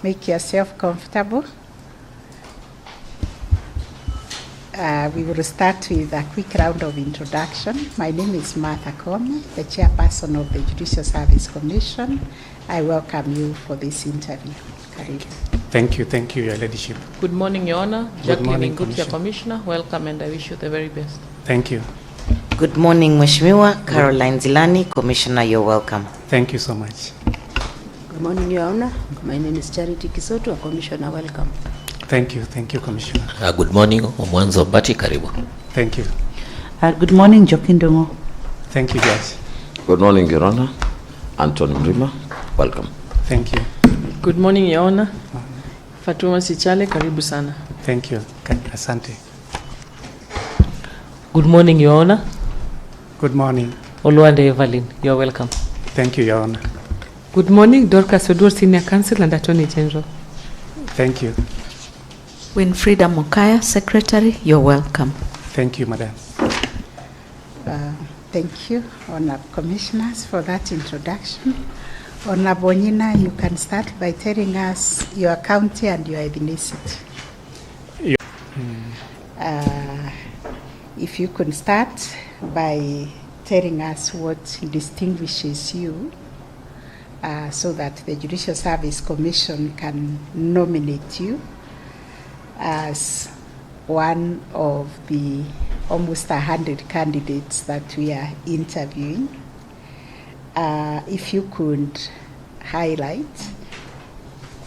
Make yourself comfortable. We will start with a quick round of introduction. My name is Martha Kome, the chairperson of the Judicial Service Commission. I welcome you for this interview. Karibu. Thank you, Your Ladyship. Good morning, Your Honor. Jacqueline Ngutia, Commissioner. Commissioner. Welcome, and I wish you the very best. Thank you. Good morning, Mheshimiwa. Caroline Zilani, Commissioner, you're welcome. Thank you so much. Good morning, Your Honor. My name is Charity Kisoto, Commissioner. Welcome. Thank you, Commissioner. Good morning, Omwanzo Mbati, karibu. Thank you. Good morning, Jokindongo. Thank you, Judge. Good morning, Your Honor. Anthony Mrima, welcome. Thank you. Good morning, Your Honor. Fatuma Sichale, karibu sana. Thank you. Asante. Good morning, Your Honor. Good morning. Oluwande Evelyn, you're welcome. Thank you, Your Honor. Good morning, Dorcas Odur, Senior Counsel and Attorney General. Thank you. Winfrida Mokaya, Secretary, you're welcome. Thank you, Madam. Thank you, Honorable Commissioners, for that introduction. Onyango Onyina, you can start by telling us your county and your ethnicity. If you could start by telling us what distinguishes you so that the Judicial Service Commission can nominate you as one of the almost 100 candidates that we are interviewing. If you could highlight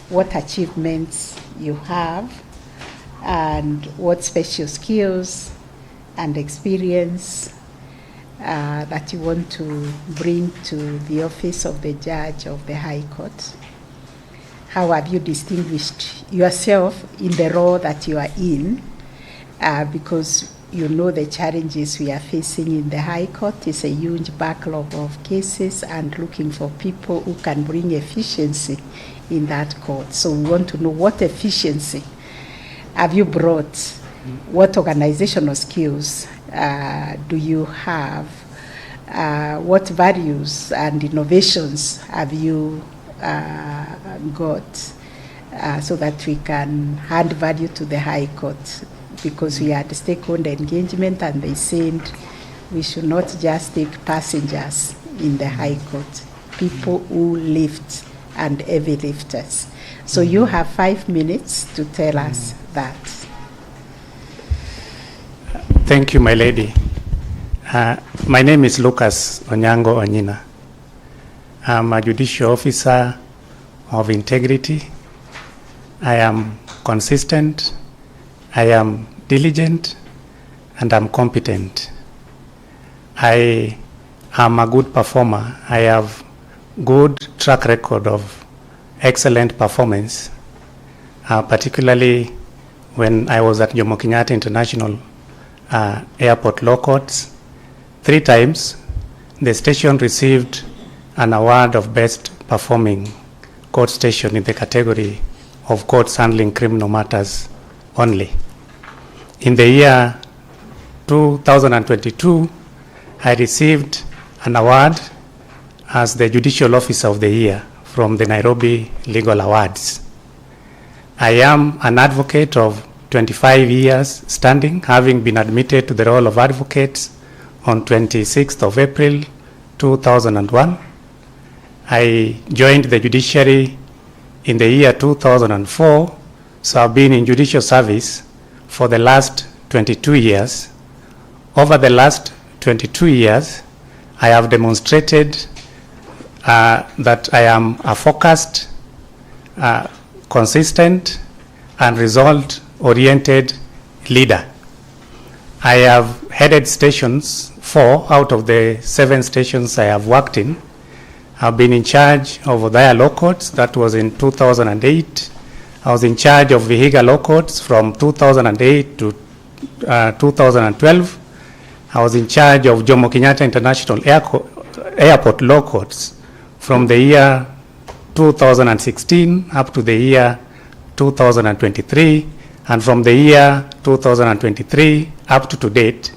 what achievements you have and what special skills and experience that you want to bring to the office of the Judge of the High Court. How have you distinguished yourself in the role that you are in? Because you know the challenges we are facing in the High Court is a huge backlog of cases and looking for people who can bring efficiency in that court. So we want to know what efficiency have you brought? What organizational skills do you have? What values and innovations have you got so that we can add value to the High Court? Because we had stakeholder engagement and they said we should not just take passengers in the High Court, people who lift and heavy lifters. So you have 5 minutes to tell us that. Thank you, my lady. My name is Lucas Onyango Onyina. I'm a judicial officer of integrity. I am consistent, I am diligent, and I'm competent. I am a good performer. I have good track record of excellent performance, particularly when I was at Jomo Kenyatta International Airport Law Courts. 3 times, the station received an award of best performing court station in the category of courts handling criminal matters only. In the year 2022, I received an award as the Judicial Officer of the Year from the Nairobi Legal Awards. I am an advocate of 25 years standing, having been admitted to the role of advocate on 26th of April 2001. I joined the judiciary in the year 2004, so I've been in judicial service for the last 22 years. Over the last 22 years, I have demonstrated that I am a focused, consistent, and result-oriented leader. I have headed stations, 4 out of the 7 stations I have worked in. I've been in charge of Othaya Law Courts, that was in 2008. I was in charge of Vihiga Law Courts from 2008 to 2012. I was in charge of Jomo Kenyatta International Airport Law Courts from the year 2016 up to the year 2023, and from the year 2023 up to date,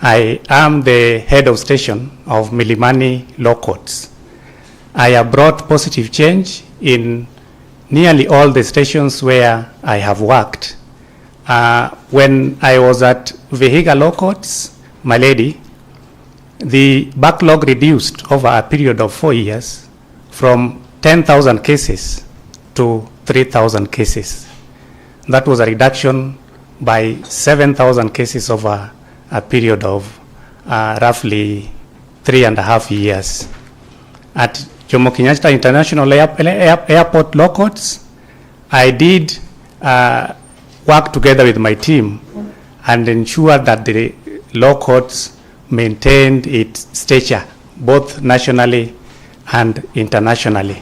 I am the head of station of Milimani Law Courts. I have brought positive change in nearly all the stations where I have worked. When I was at Vihiga Law Courts, my lady, the backlog reduced over a period of 4 years from 10,000 cases to 3,000 cases. That was a reduction by 7,000 cases over a period of roughly 3.5 years. At Jomo Kenyatta International Airport Law Courts, I did work together with my team and ensure that the law courts maintained its stature, both nationally and internationally.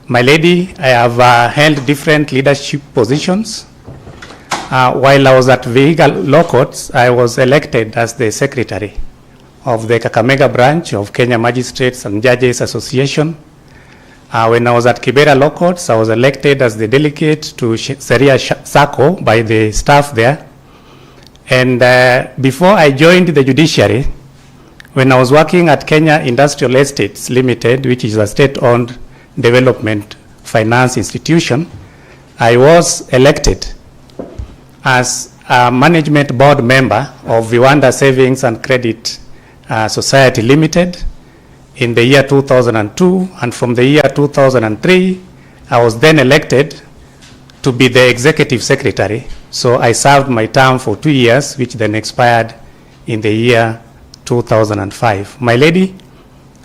My lady, I have held different leadership positions. While I was at Vihiga Law Courts, I was elected as the secretary of the Kakamega branch of Kenya Magistrates and Judges Association. When I was at Kibera Law Courts, I was elected as the delegate to Seria Sacco by the staff there. And before I joined the judiciary, when I was working at Kenya Industrial Estates Limited, which is a state-owned development finance institution, I was elected as a management board member of Viwanda Savings and Credit Society Limited in the year 2002, and from the year 2003, I was then elected to be the executive secretary. So I served my term for 2 years, which then expired in the year 2005. My lady,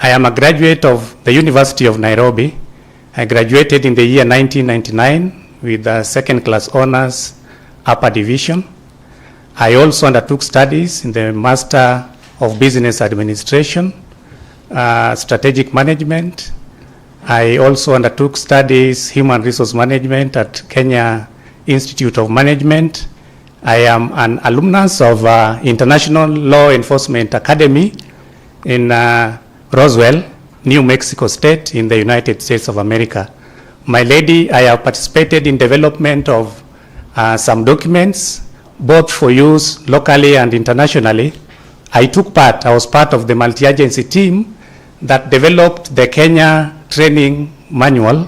I am a graduate of the University of Nairobi. I graduated in the year 1999 with a second-class honors, upper division. I also undertook studies in the Master of Business Administration, Strategic Management. I also undertook studies Human Resource Management at Kenya Institute of Management. I am an alumnus of International Law Enforcement Academy in Roswell, New Mexico State in the United States of America. My lady, I have participated in development of some documents, both for use locally and internationally. I was part of the multi-agency team that developed the Kenya Training Manual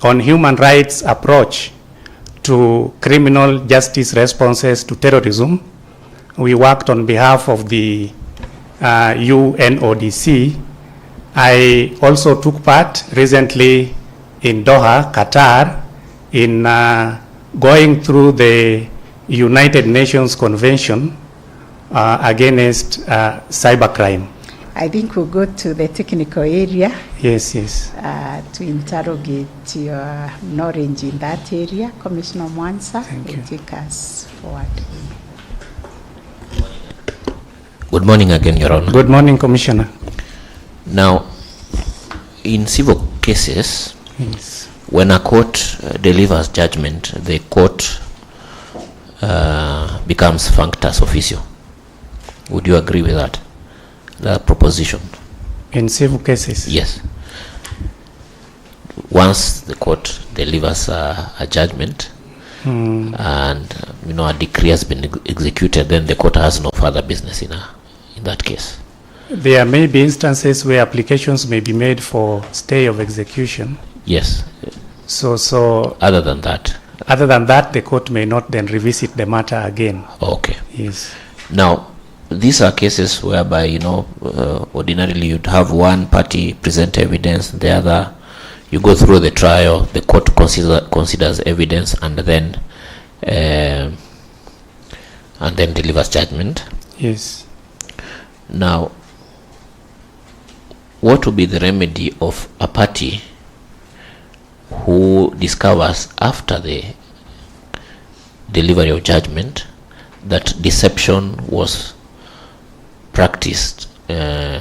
on human rights approach to criminal justice responses to terrorism. We worked on behalf of the UNODC. I also took part recently in Doha, Qatar, in going through the United Nations Convention against cybercrime. I think we'll go to the technical area. Yes. To interrogate your knowledge in that area. Commissioner Mwansa will take us forward. Good morning again, Your Honor. Good morning, Commissioner. Now, in civil cases, Yes. when a court delivers judgment, the court becomes functus officio. Would you agree with that? The proposition? In civil cases? Yes. Once the court delivers a judgment and a decree has been executed, then the court has no further business in that case. There may be instances where applications may be made for stay of execution. Yes. So other than that, the court may not then revisit the matter again. Okay. Yes. Now, these are cases whereby, ordinarily you'd have one party present evidence, the other, you go through the trial, the court considers evidence and then delivers judgment. Yes. Now, what would be the remedy of a party who discovers after the delivery of judgment that deception was practiced by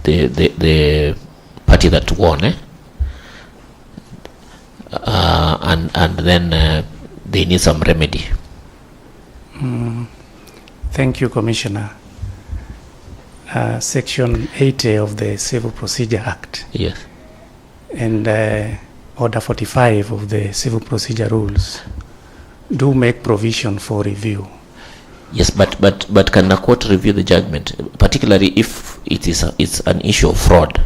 the party that won, and then they need some remedy? Thank you, Commissioner. Section 80 of the Civil Procedure Act. Yes. And Order 45 of the Civil Procedure Rules do make provision for review. Yes, but can the court review the judgment, particularly if it's an issue of fraud?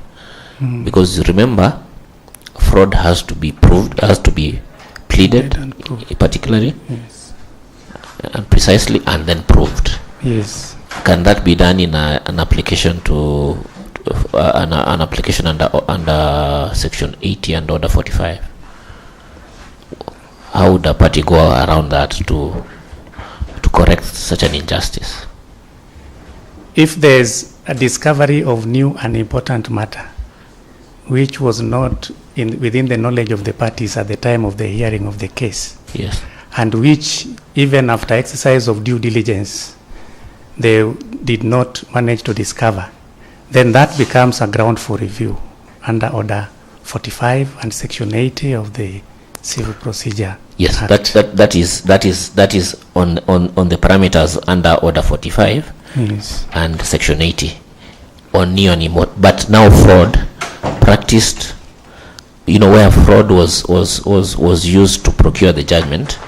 Because remember, fraud has to be proved, has to be pleaded, particularly, Yes. and precisely, and then proved. Yes. Can that be done in an application to an application under Section 80 and Order 45? How would a party go around that to correct such an injustice? If there's a discovery of new and important matter, which was not within the knowledge of the parties at the time of the hearing of the case, Yes. and which even after exercise of due diligence, they did not manage to discover, then that becomes a ground for review under Order 45 and Section 80 of the Civil Procedure Yes, Act. that is on the parameters under Order 45 Yes. and Section 80 on neo-nemo. But now fraud practiced, where fraud was used to procure the judgment,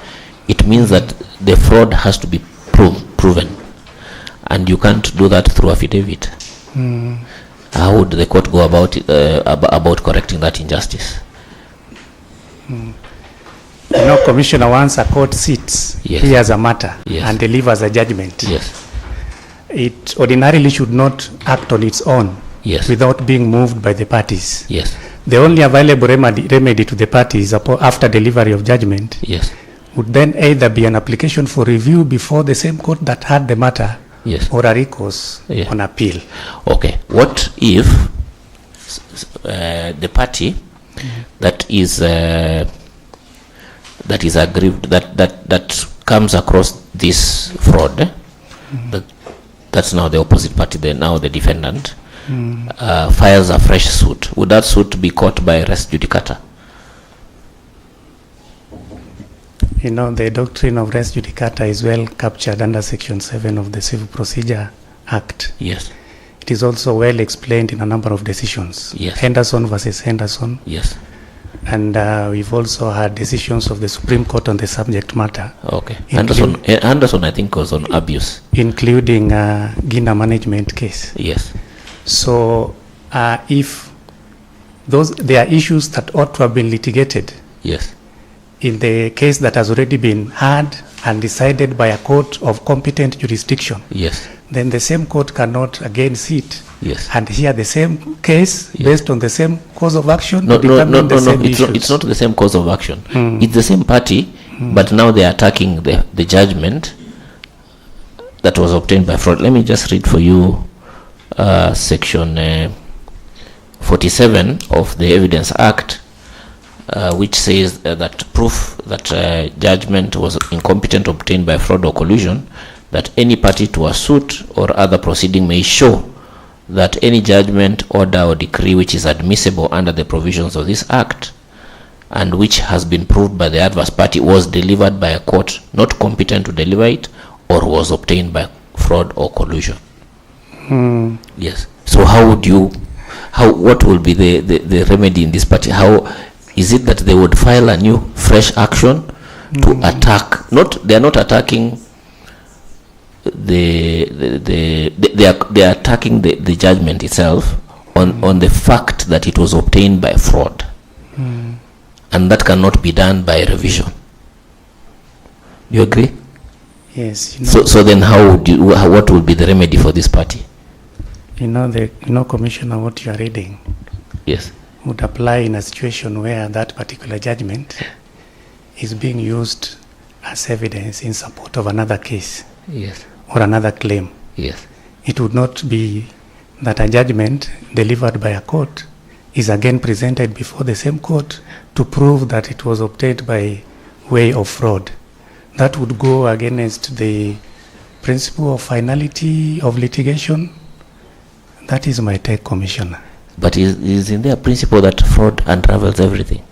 it means that the fraud has to be proven, and you can't do that through affidavit. How would the court go about correcting that injustice? Commissioner, once a court sits, Yes. hears a matter, Yes. and delivers a judgment, Yes. it ordinarily should not act on its own Yes. without being moved by the parties. Yes. The only available remedy to the parties after delivery of judgment Yes. would then either be an application for review before the same court that had the matter, Yes. or a recourse Yeah. on appeal. Okay. What if the party that is aggrieved, that comes across this fraud, that's now the opposite party, now the defendant, files a fresh suit? Would that suit be caught by res judicata? The doctrine of res judicata is well captured under Section 7 of the Civil Procedure Act. Yes. It is also well explained in a number of decisions. Yes. Henderson versus Henderson. Yes. And we've also had decisions of the Supreme Court on the subject matter. Okay. Henderson, I think, was on abuse. Including Gina management case. Yes. So if there are issues that ought to have been litigated, Yes. in the case that has already been heard and decided by a court of competent jurisdiction, Yes. then the same court cannot again sit Yes. and hear the same case based on the same cause of action. No. Issues. It's not the same cause of action. It's the same party, but now they are attacking the judgment that was obtained by fraud. Let me just read for you Section 47 of the Evidence Act, which says that proof that judgment was incompetent obtained by fraud or collusion, that any party to a suit or other proceeding may show that any judgment, order, or decree which is admissible under the provisions of this act and which has been proved by the adverse party was delivered by a court not competent to deliver it, or was obtained by fraud or collusion. Yes. So what will be the remedy in this party? How is it that they would file a new fresh action to attack? They are not attacking they are attacking the judgment itself on the fact that it was obtained by fraud, and that cannot be done by revision. You agree? Yes. So then what will be the remedy for this party? Commissioner, what you are reading, yes, would apply in a situation where that particular judgment is being used as evidence in support of another case. Yes. Or another claim. Yes. It would not be that a judgment delivered by a court is again presented before the same court to prove that it was obtained by way of fraud. That would go against the principle of finality of litigation. That is my take, Commissioner. But is in there a principle that fraud unravels everything?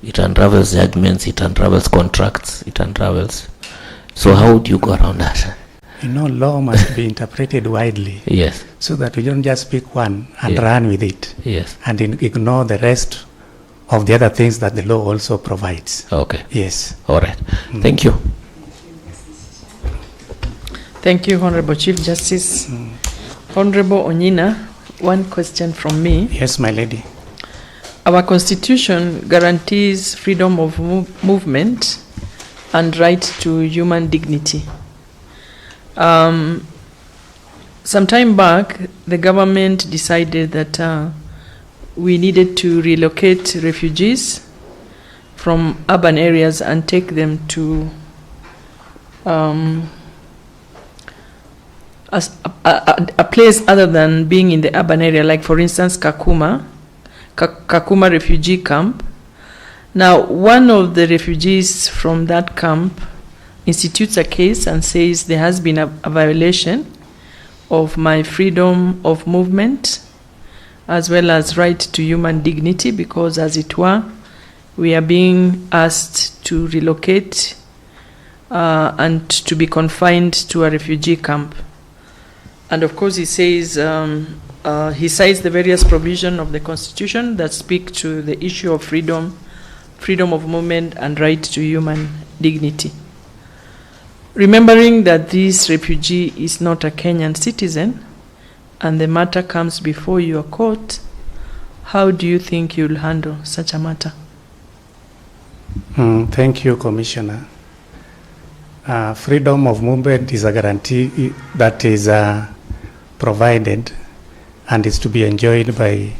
It unravels judgments, it unravels contracts, it unravels. So how would you go around that? Law must be interpreted widely. Yes. So that we don't just pick one and run with it. Yes. And ignore the rest of the other things that the law also provides. Okay. Yes. All right. Thank you. Thank you, Honorable Chief Justice. Honorable Onyina, one question from me. Yes, my lady. Our constitution guarantees freedom of movement and right to human dignity. Some time back, the government decided that we needed to relocate refugees from urban areas and take them to a place other than being in the urban area, like for instance Kakuma refugee camp. Now, one of the refugees from that camp institutes a case and says there has been a violation of my freedom of movement as well as right to human dignity, because as it were, we are being asked to relocate and to be confined to a refugee camp. And of course, he says, he cites the various provisions of the Constitution that speak to the issue of freedom of movement and right to human dignity. Remembering that this refugee is not a Kenyan citizen and the matter comes before your court, how do you think you'll handle such a matter? Thank you, Commissioner. Freedom of movement is a guarantee that is provided and is to be enjoyed by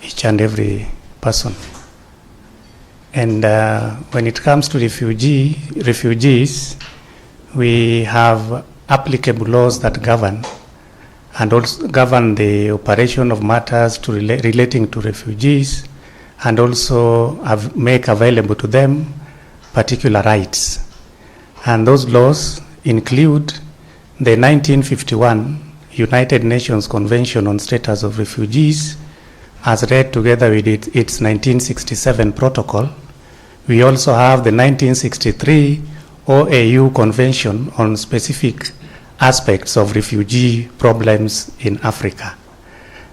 each and every person. And when it comes to refugees, we have applicable laws that govern and also govern the operation of matters relating to refugees, and also make available to them particular rights. And those laws include the 1951 United Nations Convention on Status of Refugees, as read together with its 1967 protocol. We also have the 1963 OAU Convention on specific aspects of refugee problems in Africa.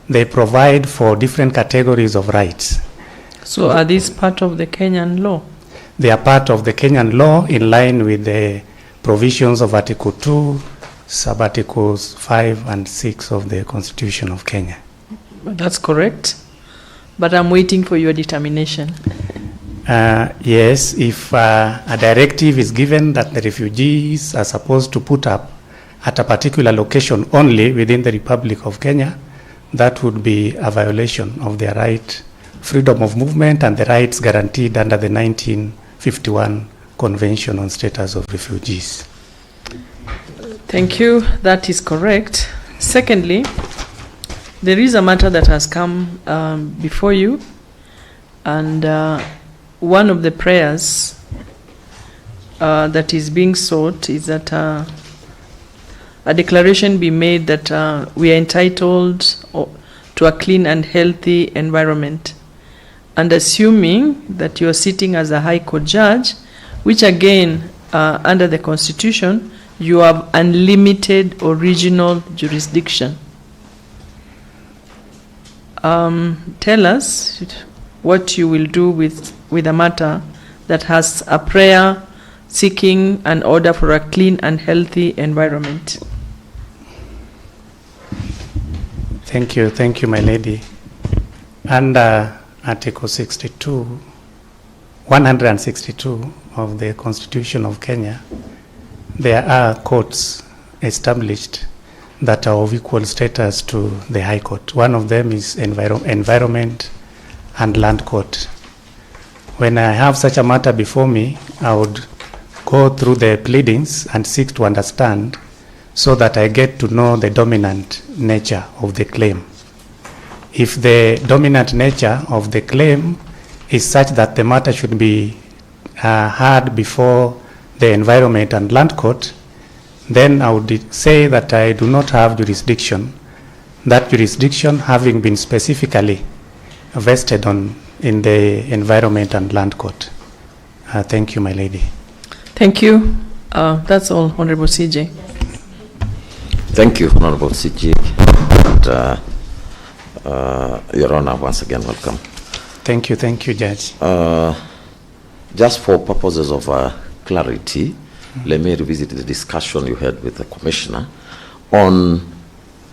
They provide for different categories of rights. So are these part of the Kenyan law? They are part of the Kenyan law in line with the provisions of Article 2, Sub-Articles 5 and 6 of the Constitution of Kenya. That's correct. But I'm waiting for your determination. Yes, if a directive is given that the refugees are supposed to put up at a particular location only within the Republic of Kenya, that would be a violation of their right, freedom of movement, and the rights guaranteed under the 1951 Convention on Status of Refugees. Thank you. That is correct. Secondly, there is a matter that has come before you, and one of the prayers that is being sought is that a declaration be made that we are entitled to a clean and healthy environment. And assuming that you are sitting as a High Court judge, which again, under the Constitution, you have unlimited original jurisdiction. Tell us what you will do with a matter that has a prayer seeking an order for a clean and healthy environment. Thank you, my lady. Under Article 162 of the Constitution of Kenya, there are courts established that are of equal status to the High Court. One of them is Environment and Land Court. When I have such a matter before me, I would go through the pleadings and seek to understand so that I get to know the dominant nature of the claim. If the dominant nature of the claim is such that the matter should be heard before the Environment and Land Court, then I would say that I do not have jurisdiction, that jurisdiction having been specifically vested in the Environment and Land Court. Thank you, my lady. Thank you. That's all, Honorable CJ. Thank you, Honorable CJ. And, Your Honor, once again, welcome. Thank you, Judge. Just for purposes of clarity, let me revisit the discussion you had with the Commissioner on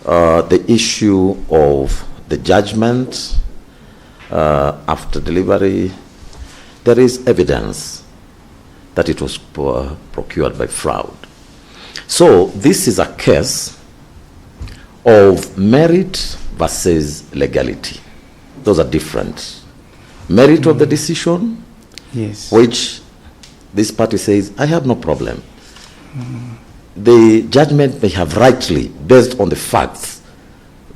the issue of the judgment after delivery, there is evidence that it was procured by fraud. So this is a case of merit versus legality. Those are different. Merit of the decision, yes, which this party says, I have no problem. The judgment may have rightly, based on the facts,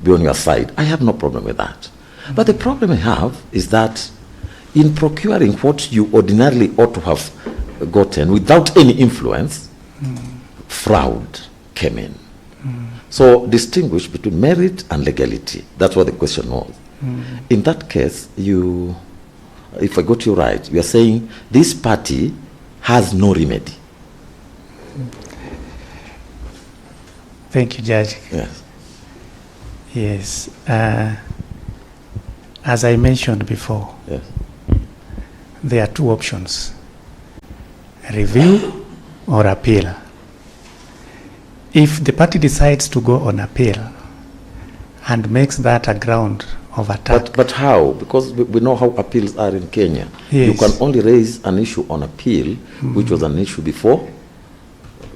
be on your side. I have no problem with that. But the problem I have is that in procuring what you ordinarily ought to have gotten without any influence, fraud came in. So distinguish between merit and legality. That's what the question was. In that case, you, if I got you right, you are saying this party has no remedy. Thank you, Judge. Yes. Yes. As I mentioned before, Yes. there are two options: review or appeal. If the party decides to go on appeal and makes that a ground of attack. But how? Because we know how appeals are in Kenya. Yes. You can only raise an issue on appeal, which was an issue before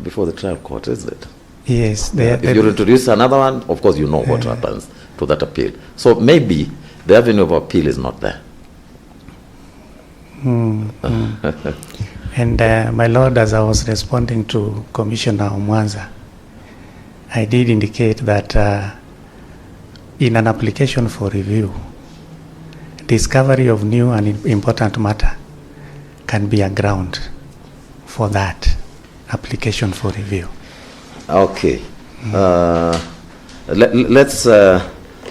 the trial court, isn't it? Yes. If you introduce another one, of course you know what happens to that appeal. So maybe the avenue of appeal is not there. And my Lord, as I was responding to Commissioner Omwanza, I did indicate that in an application for review, discovery of new and important matter can be a ground for that application for review. Okay. Let's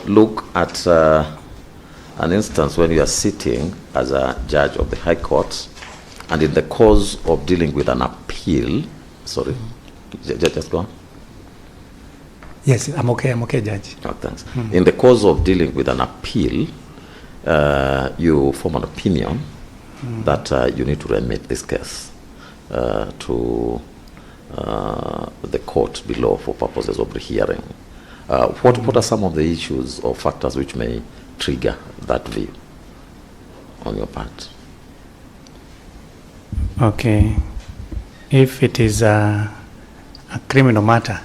look at an instance when you are sitting as a judge of the High Court, and in the course of dealing with an appeal, sorry, just go on. Yes, I'm okay, Judge. Oh, thanks. In the course of dealing with an appeal, you form an opinion that you need to remit this case to the court below for purposes of rehearing. What are some of the issues or factors which may trigger that view on your part? Okay. If it is a criminal matter,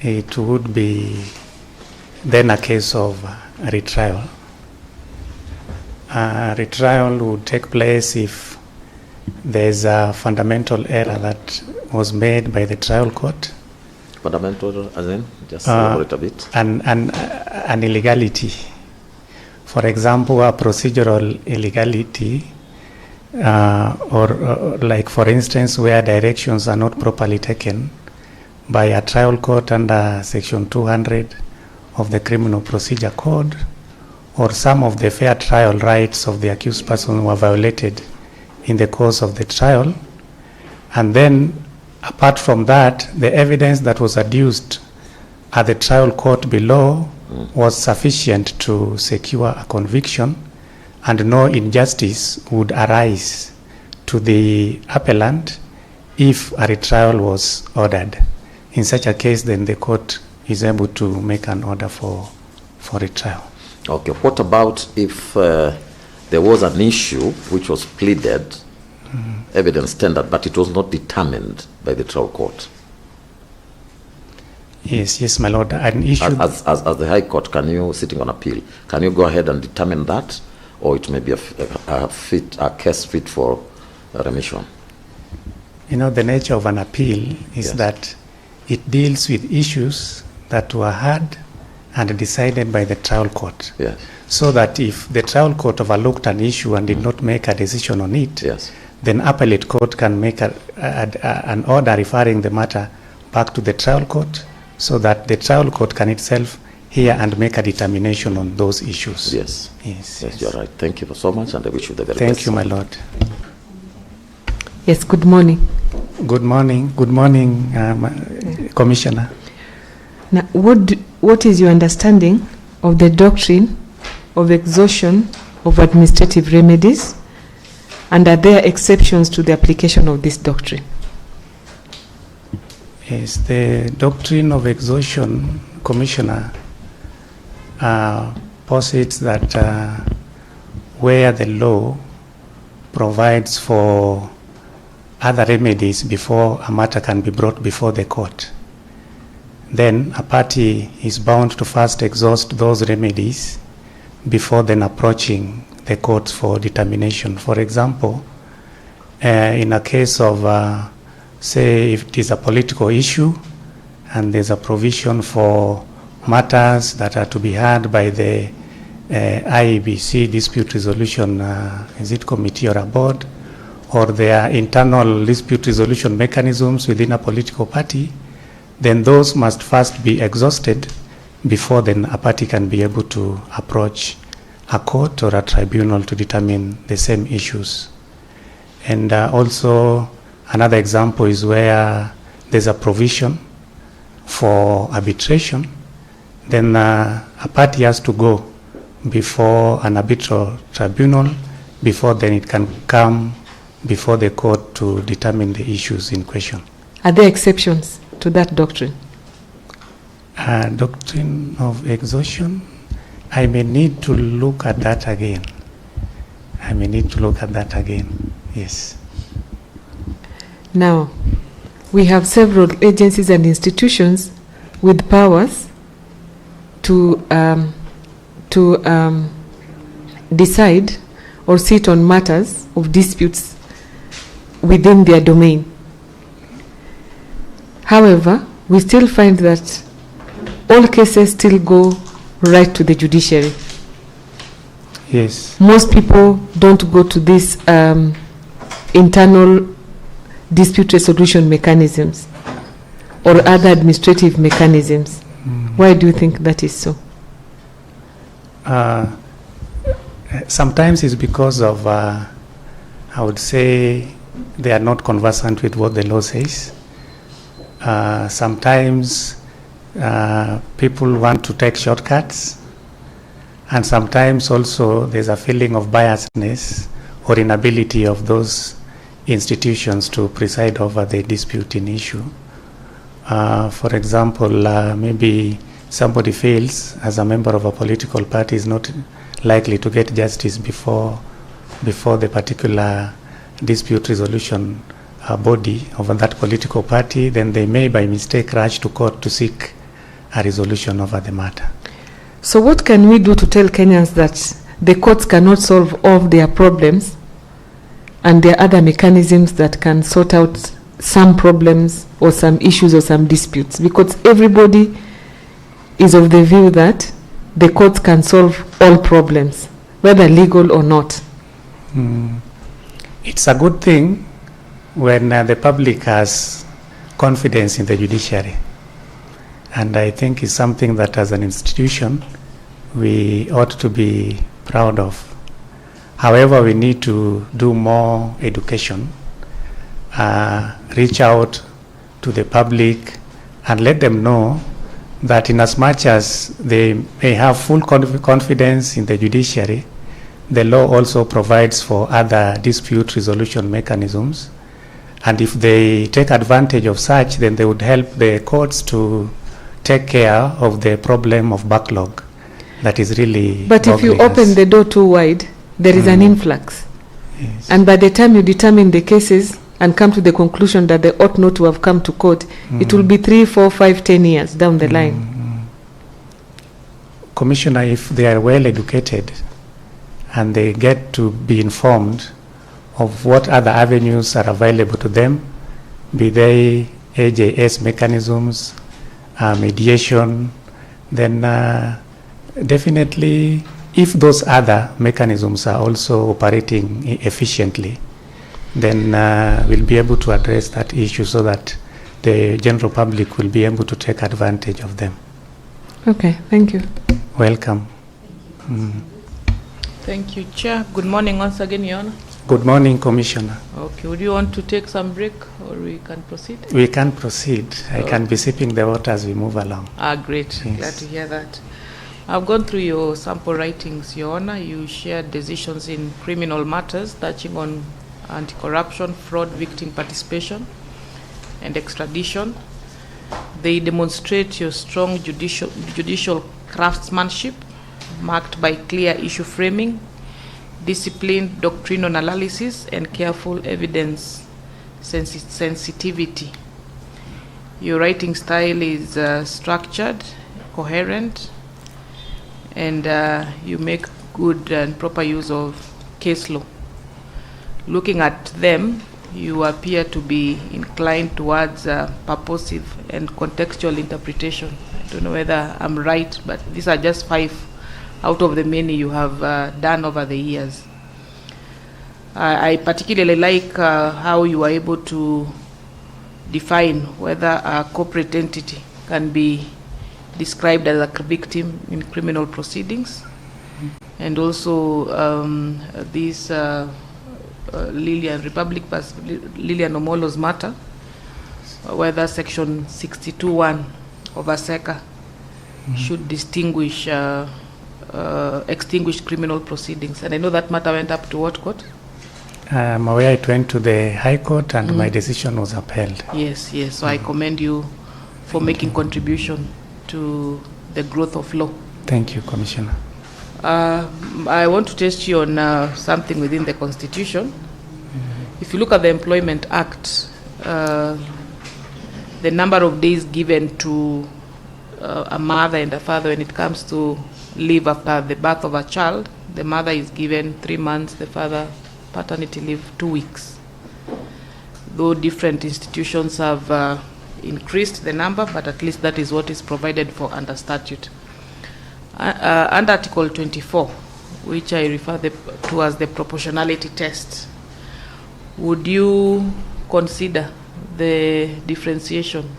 it would be then a case of retrial. Retrial would take place if there's a fundamental error that was made by the trial court. Fundamental, as in? Just elaborate a bit. An illegality. For example, a procedural illegality, or like for instance, where directions are not properly taken by a trial court under Section 200 of the Criminal Procedure Code, or some of the fair trial rights of the accused person were violated in the course of the trial. And then, apart from that, the evidence that was adduced at the trial court below was sufficient to secure a conviction, and no injustice would arise to the appellant if a retrial was ordered. In such a case, then the court is able to make an order for retrial. Okay, what about if there was an issue which was pleaded, evidence tendered, but it was not determined by the trial court? Yes, my Lord. An issue as the High Court, can you, sitting on appeal, can you go ahead and determine that, or it may be a case fit for remission? You know, the nature of an appeal is Yes. that it deals with issues that were heard and decided by the trial court. Yes. So that if the trial court overlooked an issue and did not make a decision on it, Yes. then appellate court can make an order referring the matter back to the trial court, so that the trial court can itself hear and make a determination on those issues. Yes. Yes. Yes, you're right. Thank you so much, and I wish you the very best. Thank you, my Lord. Yes, good morning. Good morning. Good morning, Commissioner. Now, what is your understanding of the doctrine of exhaustion of administrative remedies, and are there exceptions to the application of this doctrine? Yes, the doctrine of exhaustion, Commissioner, posits that where the law provides for other remedies before a matter can be brought before the court, then a party is bound to first exhaust those remedies before then approaching the courts for determination. For example, in a case of, say, if it is a political issue and there's a provision for matters that are to be heard by the IEBC dispute resolution, is it committee or a board, or there are internal dispute resolution mechanisms within a political party, then those must first be exhausted before then a party can be able to approach a court or a tribunal to determine the same issues. And also another example is where there's a provision for arbitration, then a party has to go before an arbitral tribunal before then it can come before the court to determine the issues in question. Are there exceptions to that doctrine? Doctrine of exhaustion, I may need to look at that again. Yes. Now, we have several agencies and institutions with powers to decide or sit on matters of disputes within their domain. However, we still find that all cases still go right to the judiciary. Yes. Most people don't go to these internal dispute resolution mechanisms or other administrative mechanisms. Why do you think that is so? Sometimes it's because of, I would say, they are not conversant with what the law says. Sometimes people want to take shortcuts, and sometimes also there's a feeling of biasness or inability of those institutions to preside over the disputing issue. For example, maybe somebody feels as a member of a political party is not likely to get justice before the particular dispute resolution body of that political party, then they may by mistake rush to court to seek a resolution over the matter. So what can we do to tell Kenyans that the courts cannot solve all their problems and there are other mechanisms that can sort out some problems or some issues or some disputes? Because everybody is of the view that the courts can solve all problems, whether legal or not. It's a good thing when the public has confidence in the judiciary. And I think it's something that as an institution we ought to be proud of. However, we need to do more education, reach out to the public and let them know that in as much as they may have full confidence in the judiciary, the law also provides for other dispute resolution mechanisms. And if they take advantage of such, then they would help the courts to take care of the problem of backlog that is really. But if you open the door too wide, there is an influx. Yes. And by the time you determine the cases and come to the conclusion that they ought not to have come to court, it will be 3, 4, 5, 10 years down the line. Commissioner, if they are well educated and they get to be informed of what other avenues are available to them, be they AJS mechanisms, mediation, then definitely if those other mechanisms are also operating efficiently, then we'll be able to address that issue so that the general public will be able to take advantage of them. Okay, thank you. Welcome. Thank you, Chair. Good morning once again, Your Honor. Good morning, Commissioner. Okay, would you want to take some break or we can proceed? We can proceed. I can be sipping the water as we move along. Great. Yes. Glad to hear that. I've gone through your sample writings, Your Honor. You shared decisions in criminal matters touching on anti-corruption, fraud, victim participation, and extradition. They demonstrate your strong judicial craftsmanship, marked by clear issue framing, disciplined doctrinal analysis, and careful evidence sensitivity. Your writing style is structured, coherent, and you make good and proper use of case law. Looking at them, you appear to be inclined towards purposive and contextual interpretation. I don't know whether I'm right, but these are just 5 out of the many you have done over the years. I particularly like how you are able to define whether a corporate entity can be described as a victim in criminal proceedings, and also this Lilian Republic vs. Lilian Omolo's matter, whether Section 62(1) of ASECA should distinguish extinguished criminal proceedings. And I know that matter went up to what court? I'm aware it went to the High Court and my decision was upheld. Yes. So I commend you for making contribution to the growth of law. Thank you, Commissioner. I want to test you on something within the Constitution. If you look at the Employment Act, the number of days given to a mother and a father when it comes to leave after the birth of a child, the mother is given 3 months, the father paternity leave 2 weeks. Though different institutions have increased the number, but at least that is what is provided for under statute. Under Article 24, which I refer to as the proportionality test, would you consider the differentiation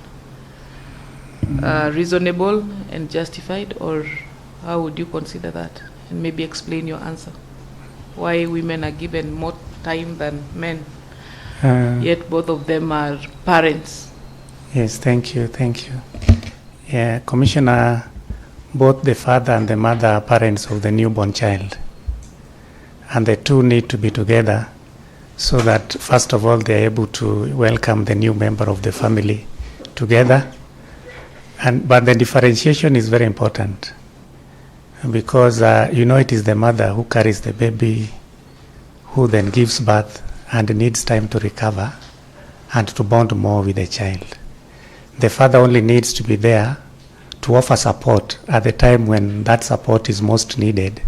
reasonable and justified, or how would you consider that? And maybe explain your answer. Why women are given more time than men, yet both of them are parents. Yes, thank you. Yeah, Commissioner, both the father and the mother are parents of the newborn child, and the two need to be together so that, first of all, they are able to welcome the new member of the family together. But the differentiation is very important because it is the mother who carries the baby, who then gives birth and needs time to recover and to bond more with the child. The father only needs to be there to offer support at the time when that support is most needed.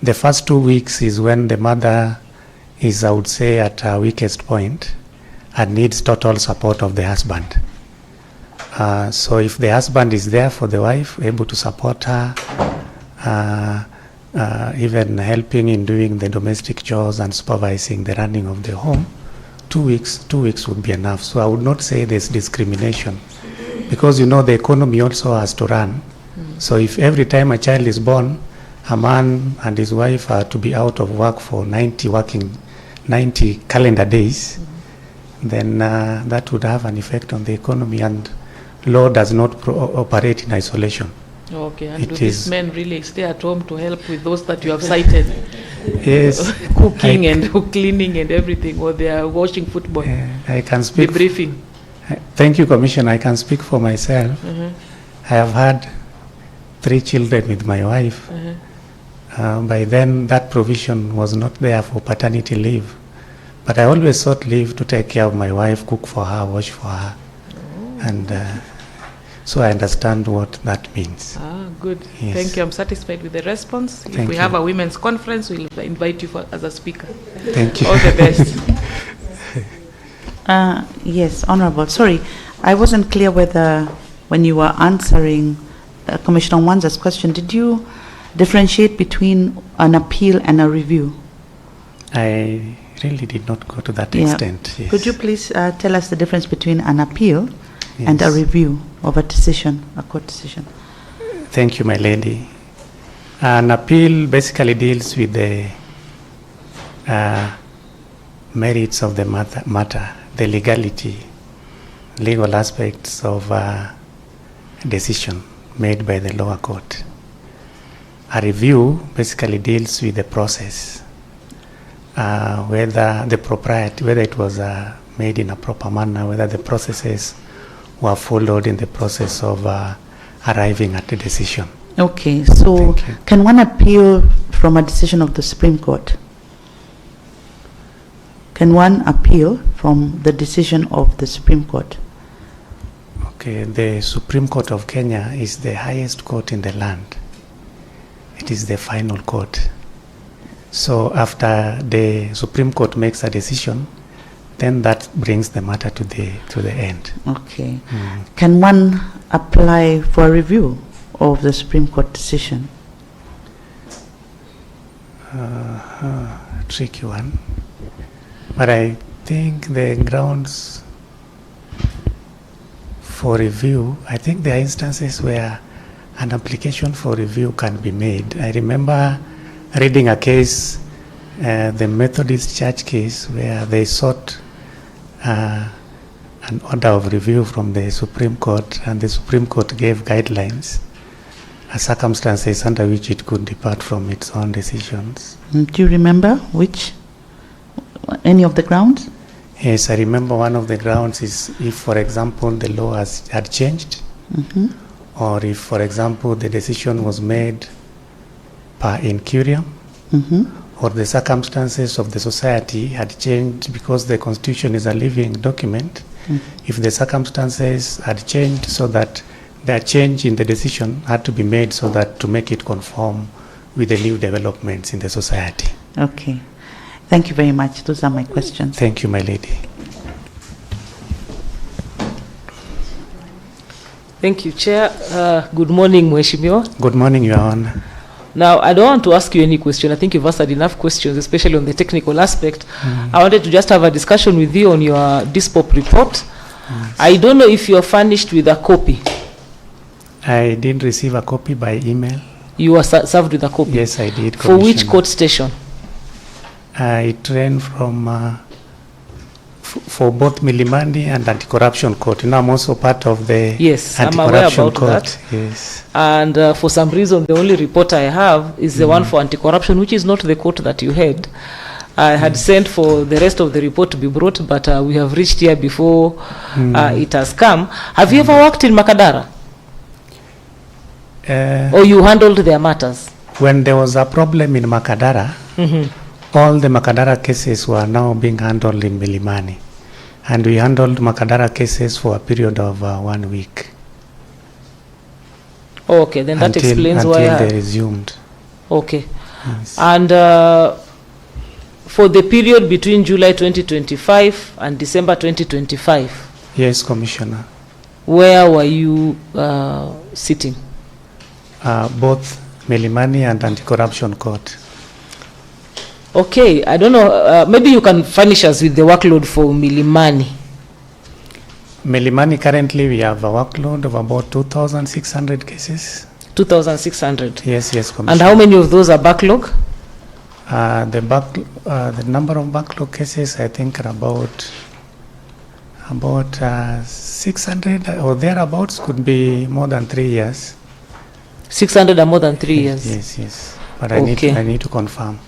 The first 2 weeks is when the mother is, I would say, at her weakest point and needs total support of the husband. So if the husband is there for the wife, able to support her, even helping in doing the domestic chores and supervising the running of the home, 2 weeks would be enough. So I would not say there's discrimination, because the economy also has to run. So if every time a child is born, a man and his wife are to be out of work for 90 calendar days, then that would have an effect on the economy, and law does not operate in isolation. Okay, and do these men really stay at home to help with those that you have cited? Yes. Cooking and cleaning and everything, or they are watching football? I can speak. Debriefing. Thank you, Commissioner. I can speak for myself. I have had 3 children with my wife. By then, that provision was not there for paternity leave. But I always sought leave to take care of my wife, cook for her, wash for her. And so I understand what that means. Good. Yes. Thank you. I'm satisfied with the response. If we you. have a women's conference, we'll invite you as a speaker. Thank you. All the best. Yes, Honorable. Sorry, I wasn't clear whether when you were answering Commissioner Wanza's question, did you differentiate between an appeal and a review? I really did not go to that extent. Yes. Could you please tell us the difference between an appeal and a review of a decision, a court decision? Thank you, my lady. An appeal basically deals with the merits of the matter, the legal aspects of a decision made by the lower court. A review basically deals with the process, whether the propriety, whether it was made in a proper manner, whether the processes were followed in the process of arriving at the decision. Okay, so can one appeal from a decision of the Supreme Court? can one appeal from the decision of the Supreme Court? Okay, the Supreme Court of Kenya is the highest court in the land. It is the final court. So after the Supreme Court makes a decision, then that brings the matter to the end. Okay. Can one apply for a review of the Supreme Court decision? Tricky one. But I think the grounds for review, I think there are instances where an application for review can be made. I remember reading a case, the Methodist Church case, where they sought an order of review from the Supreme Court, and the Supreme Court gave guidelines, circumstances under which it could depart from its own decisions. Do you remember any of the grounds? Yes, I remember one of the grounds is if, for example, the law had changed, or if, for example, the decision was made per incurium, or the circumstances of the society had changed because the Constitution is a living document. If the circumstances had changed so that the change in the decision had to be made so that to make it conform with the new developments in the society. Okay. Thank you very much. Those are my questions. Thank you, my lady. Thank you, Chair. Good morning, Mheshimiwa. Good morning, Your Honor. Now, I don't want to ask you any question. I think you've answered enough questions, especially on the technical aspect. I wanted to just have a discussion with you on your DISPOP report. I don't know if you're furnished with a copy. I did receive a copy by email. You were served with a copy? Yes, I did. For which court station? It ran from for both Milimani and Anti-Corruption Court. You know, I'm also part of the Anti-Corruption Court. That. Yes. And for some reason, the only report I have is the one for anti-corruption, which is not the court that you had. I had sent for the rest of the report to be brought, but we have reached here before it has come. Have you ever worked in Makadara? Or you handled their matters? When there was a problem in Makadara, all the Makadara cases were now being handled in Milimani. And we handled Makadara cases for a period of 1 week. Okay, then that explains why. Until they resumed. Okay. Yes. And for the period between July 2025 and December 2025? Yes, Commissioner. Where were you sitting? Both Milimani and Anti-Corruption Court. Okay, I don't know, maybe you can furnish us with the workload for Milimani. Milimani, currently we have a workload of about 2,600 cases. 2,600? Yes, Commissioner. And how many of those are backlog? The number of backlog cases, I think, are about 600 or thereabouts, could be more than 3 years. 600 or more than 3 years? Yes. But I need to confirm.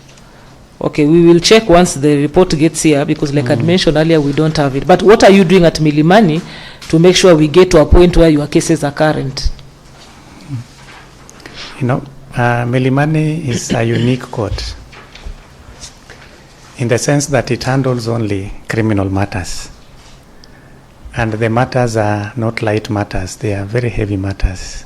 Okay, we will check once the report gets here, because like I mentioned earlier, we don't have it. But what are you doing at Milimani to make sure we get to a point where your cases are current? You know, Milimani is a unique court in the sense that it handles only criminal matters. And the matters are not light matters, they are very heavy matters.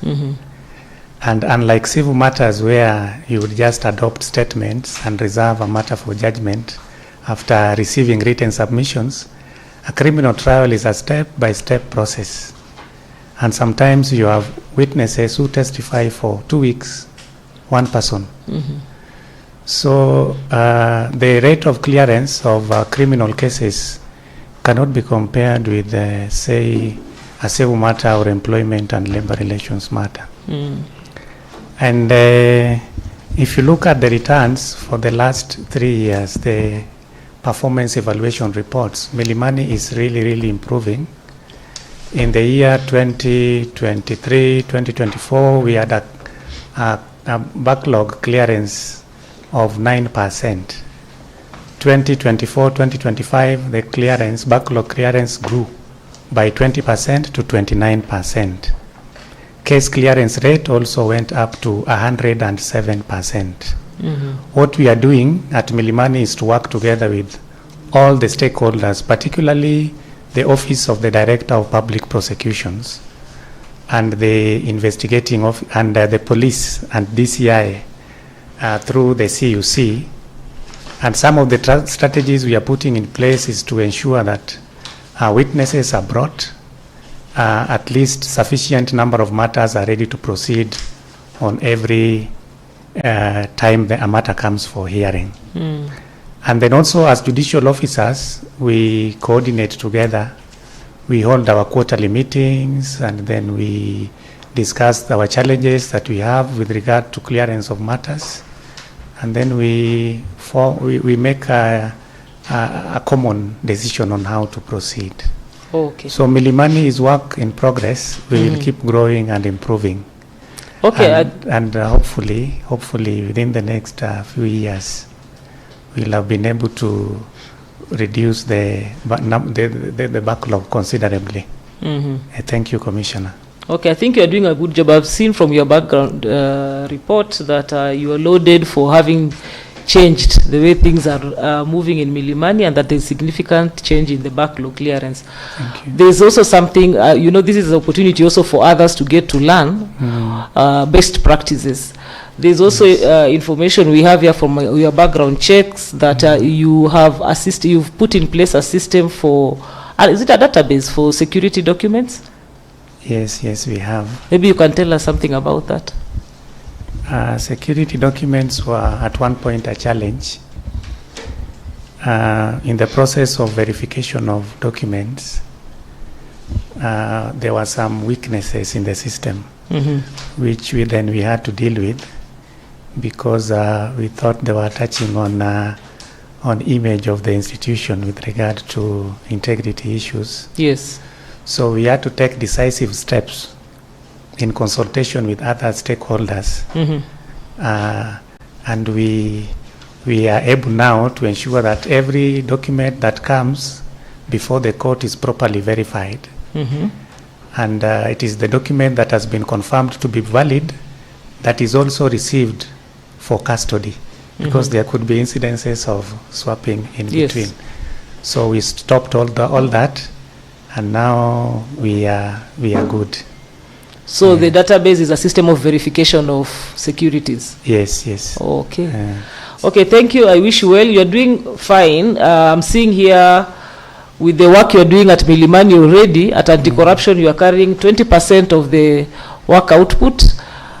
And unlike civil matters where you would just adopt statements and reserve a matter for judgment after receiving written submissions, a criminal trial is a step-by-step process. And sometimes you have witnesses who testify for 2 weeks, one person. So the rate of clearance of criminal cases cannot be compared with, say, a civil matter or employment and labor relations matter. And if you look at the returns for the last 3 years, the performance evaluation reports, Milimani is really improving. In the year 2023, 2024, we had a backlog clearance of 9%. 2024, 2025, the backlog clearance grew by 20% to 29%. Case clearance rate also went up to 107%. What we are doing at Milimani is to work together with all the stakeholders, particularly the Office of the Director of Public Prosecutions and the investigating and the police and DCI through the CUC. And some of the strategies we are putting in place is to ensure that witnesses are brought, at least sufficient number of matters are ready to proceed on every time a matter comes for hearing. And then also as judicial officers, we coordinate together. We hold our quarterly meetings, and then we discuss our challenges that we have with regard to clearance of matters. And then we make a common decision on how to proceed. Okay. So Milimani is work in progress. We will keep growing and improving. Okay. And hopefully within the next few years, we'll have been able to reduce the backlog considerably. Thank you, Commissioner. Okay, I think you're doing a good job. I've seen from your background report that you are lauded for having changed the way things are moving in Milimani, and that there's significant change in the backlog clearance. Thank you. There's also something, this is an opportunity also for others to get to learn best practices. There's also information we have here from your background checks that you've put in place a system for, is it a database for security documents? Yes, we have. Maybe you can tell us something about that. Security documents were at one point a challenge. In the process of verification of documents, there were some weaknesses in the system, which we had to deal with, because we thought they were touching on image of the institution with regard to integrity issues. Yes. So we had to take decisive steps in consultation with other stakeholders, and we are able now to ensure that every document that comes before the court is properly verified, and it is the document that has been confirmed to be valid that is also received for custody, because there could be incidences of swapping in between. So we stopped all that, and now we are good. So the database is a system of verification of securities? Yes. Okay. Okay, thank you. I wish you well. You're doing fine. I'm seeing here with the work you're doing at Milimani already, at anti-corruption, you are carrying 20% of the work output.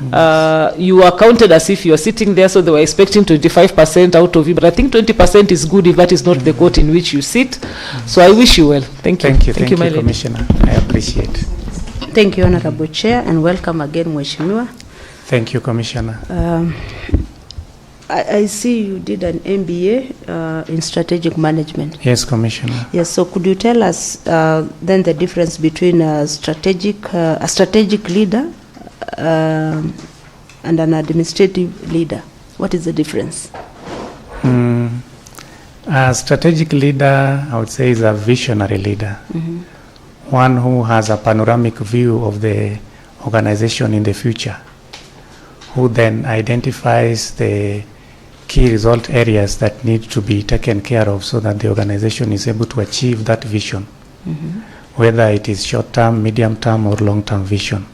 You are counted as if you are sitting there, so they were expecting 25% out of you, but I think 20% is good if that is not the court in which you sit. So I wish you well. Thank you. Thank you, my lady. Commissioner. I appreciate. Thank you, Honorable Chair, and welcome again, Mheshimiwa. Thank you, Commissioner. I see you did an MBA in strategic management. Yes, Commissioner. Yes, so could you tell us then the difference between a strategic leader and an administrative leader? What is the difference? A strategic leader, I would say, is a visionary leader. One who has a panoramic view of the organization in the future, who then identifies the key result areas that need to be taken care of so that the organization is able to achieve that vision, whether it is short-term, medium-term, or long-term vision.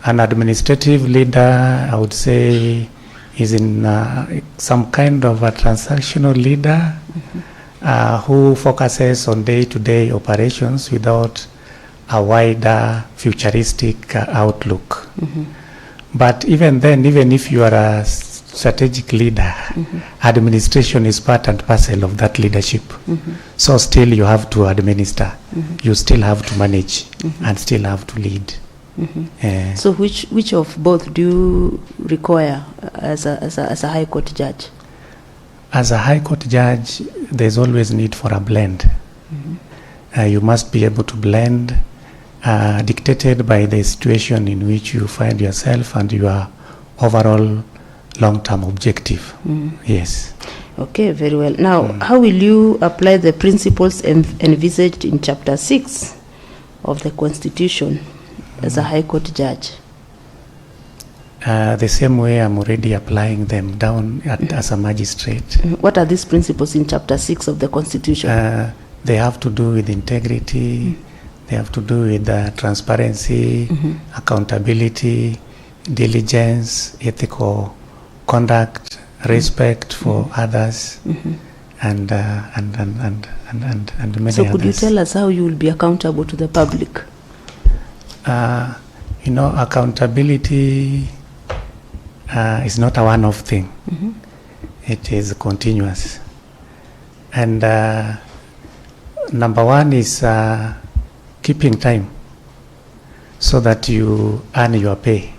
An administrative leader, I would say, is in some kind of a transactional leader who focuses on day-to-day operations without a wider futuristic outlook. But even then, even if you are a strategic leader, administration is part and parcel of that leadership. So still you have to administer, you still have to manage, and still have to lead. So which of both do you require as a High Court judge? As a High Court judge, there's always need for a blend. You must be able to blend, dictated by the situation in which you find yourself and your overall long-term objective. Yes. Okay, very well. Now, how will you apply the principles envisaged in Chapter 6 of the Constitution as a High Court judge? The same way I'm already applying them down as a magistrate. What are these principles in Chapter 6 of the Constitution? They have to do with integrity, they have to do with transparency, accountability, diligence, ethical conduct, respect for others, and many So could you others. tell us how you will be accountable to the public? Accountability is not a one-off thing. It is continuous. And number one is keeping time so that you earn your pay.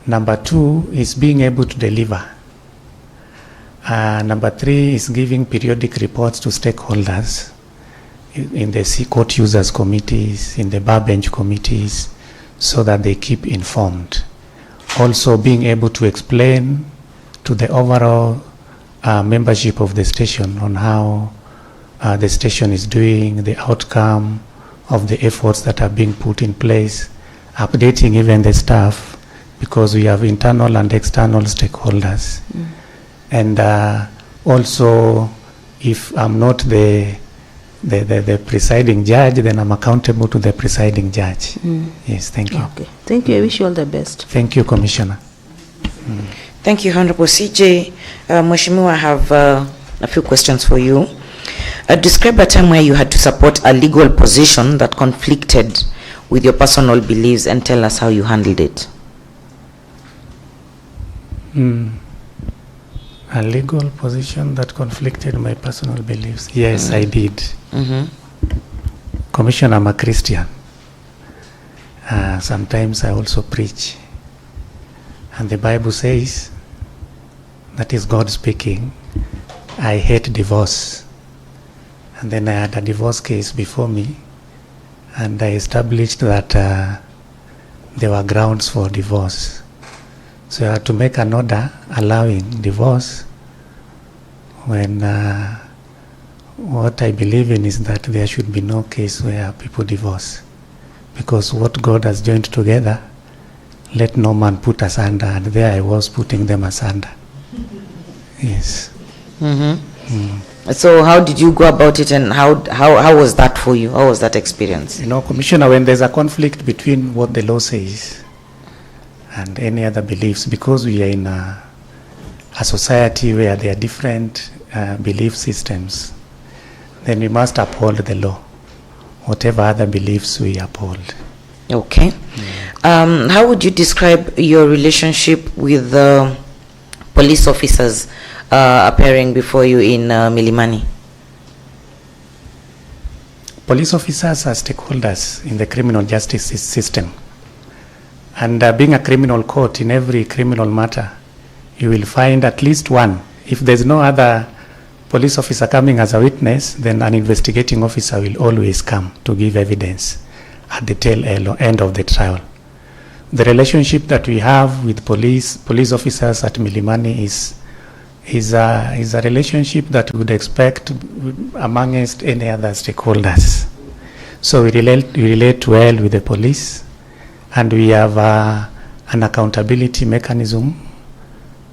Number two is being able to deliver. Number three is giving periodic reports to stakeholders in the court users committees, in the bar bench committees, so that they keep informed. Also being able to explain to the overall membership of the station on how the station is doing, the outcome of the efforts that are being put in place, updating even the staff, because we have internal and external stakeholders. And also, if I'm not the presiding judge, then I'm accountable to the presiding judge. Yes, thank you. Okay. Thank you. I wish you all the best. Thank you, Commissioner. Thank you, Honorable CJ. Mheshimiwa, I have a few questions for you. Describe a time where you had to support a legal position that conflicted with your personal beliefs, and tell us how you handled it. A legal position that conflicted my personal beliefs. Yes, I did. Commissioner, I'm a Christian. Sometimes I also preach. And the Bible says, that is God speaking, I hate divorce. And then I had a divorce case before me, and I established that there were grounds for divorce. So I had to make an order allowing divorce when what I believe in is that there should be no case where people divorce. Because what God has joined together, let no man put asunder, and there I was putting them asunder. Yes. So how did you go about it, and how was that for you? How was that experience? You know, Commissioner, when there's a conflict between what the law says and any other beliefs, because we are in a society where there are different belief systems, then we must uphold the law, whatever other beliefs we uphold. Okay. How would you describe your relationship with the police officers appearing before you in Milimani? Police officers are stakeholders in the criminal justice system. And being a criminal court, in every criminal matter, you will find at least one. If there's no other police officer coming as a witness, then an investigating officer will always come to give evidence at the tail end of the trial. The relationship that we have with police officers at Milimani is a relationship that we would expect amongst any other stakeholders. So we relate well with the police, and we have an accountability mechanism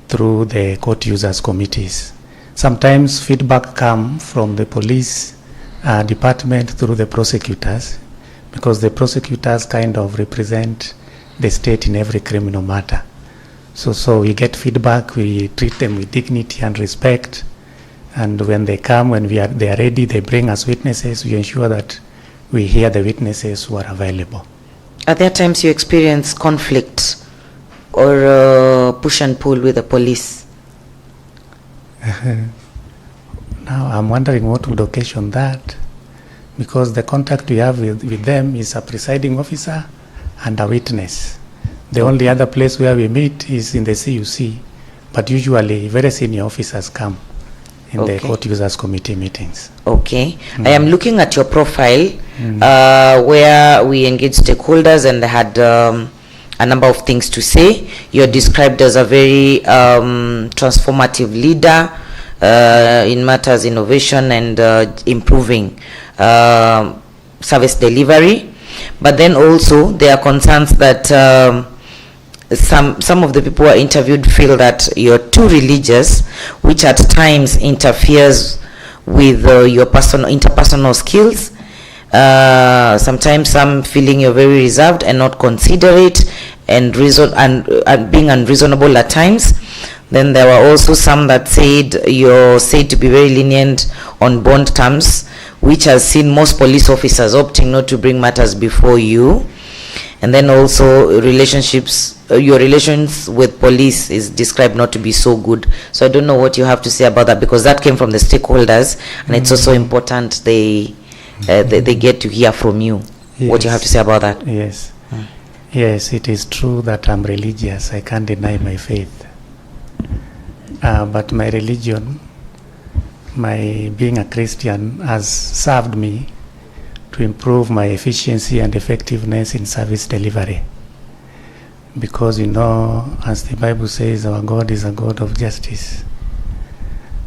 through the court users committees. Sometimes feedback comes from the police department through the prosecutors, because the prosecutors kind of represent the state in every criminal matter. So we get feedback, we treat them with dignity and respect, and when they come, they are ready, they bring us witnesses, we ensure that we hear the witnesses who are available. Are there times you experience conflict or push and pull with the police? Now I'm wondering what would occasion that, because the contact we have with them is a presiding officer and a witness. The only other place where we meet is in the CUC, but usually very senior officers come in the court users committee meetings. Okay. I am looking at your profile where we engaged stakeholders and they had a number of things to say. You're described as a very transformative leader in matters innovation and improving service delivery. But then also there are concerns that some of the people who are interviewed feel that you're too religious, which at times interferes with your interpersonal skills. Sometimes some feeling you're very reserved and not considerate and being unreasonable at times. Then there were also some that said you're said to be very lenient on bond terms, which has seen most police officers opting not to bring matters before you. And then also your relations with police is described not to be so good. So I don't know what you have to say about that, because that came from the stakeholders, and it's also important they get to hear from you. Yes. What you have to say about that. Yes. Yes, it is true that I'm religious. I can't deny my faith. But my religion, my being a Christian, has served me to improve my efficiency and effectiveness in service delivery. Because, as the Bible says, our God is a God of justice.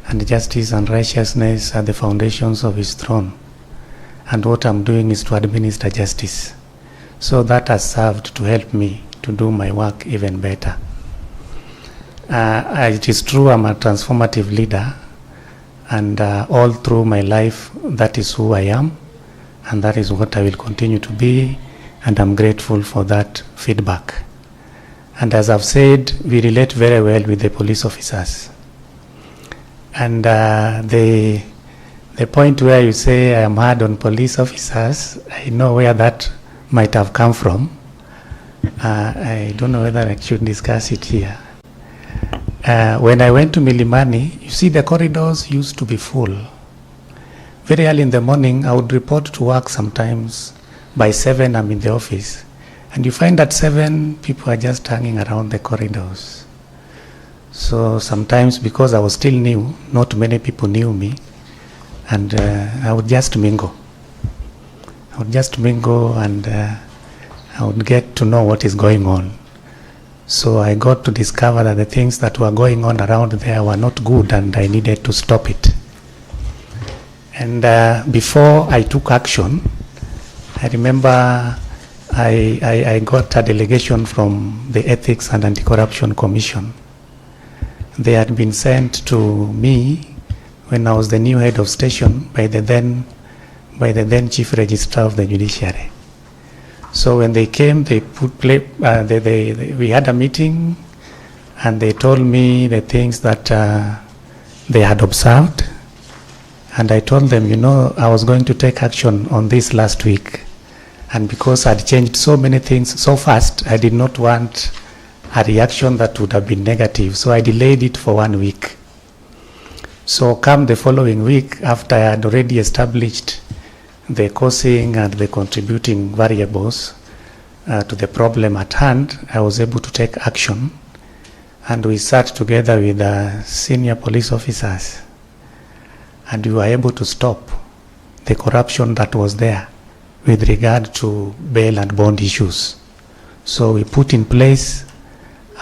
And justice and righteousness are the foundations of his throne. And what I'm doing is to administer justice. So that has served to help me to do my work even better. It is true I'm a transformative leader, and all through my life, that is who I am, and that is what I will continue to be, and I'm grateful for that feedback. And as I've said, we relate very well with the police officers. And the point where you say I am hard on police officers, I know where that might have come from. I don't know whether I should discuss it here. When I went to Milimani, you see the corridors used to be full. Very early in the morning, I would report to work sometimes. By 7, I'm in the office. And you find at 7, people are just hanging around the corridors. So sometimes, because I was still new, not many people knew me, and I would just mingle. And I would get to know what is going on. So I got to discover that the things that were going on around there were not good, and I needed to stop it. And before I took action, I remember I got a delegation from the Ethics and Anti-Corruption Commission. They had been sent to me when I was the new head of station by the then Chief Registrar of the Judiciary. So when they came, we had a meeting, and they told me the things that they had observed. And I told them, I was going to take action on this last week. And because I'd changed so many things so fast, I did not want a reaction that would have been negative. So I delayed it for 1 week. So come the following week, after I had already established the causing and the contributing variables to the problem at hand, I was able to take action. And we sat together with the senior police officers, and we were able to stop the corruption that was there with regard to bail and bond issues. So we put in place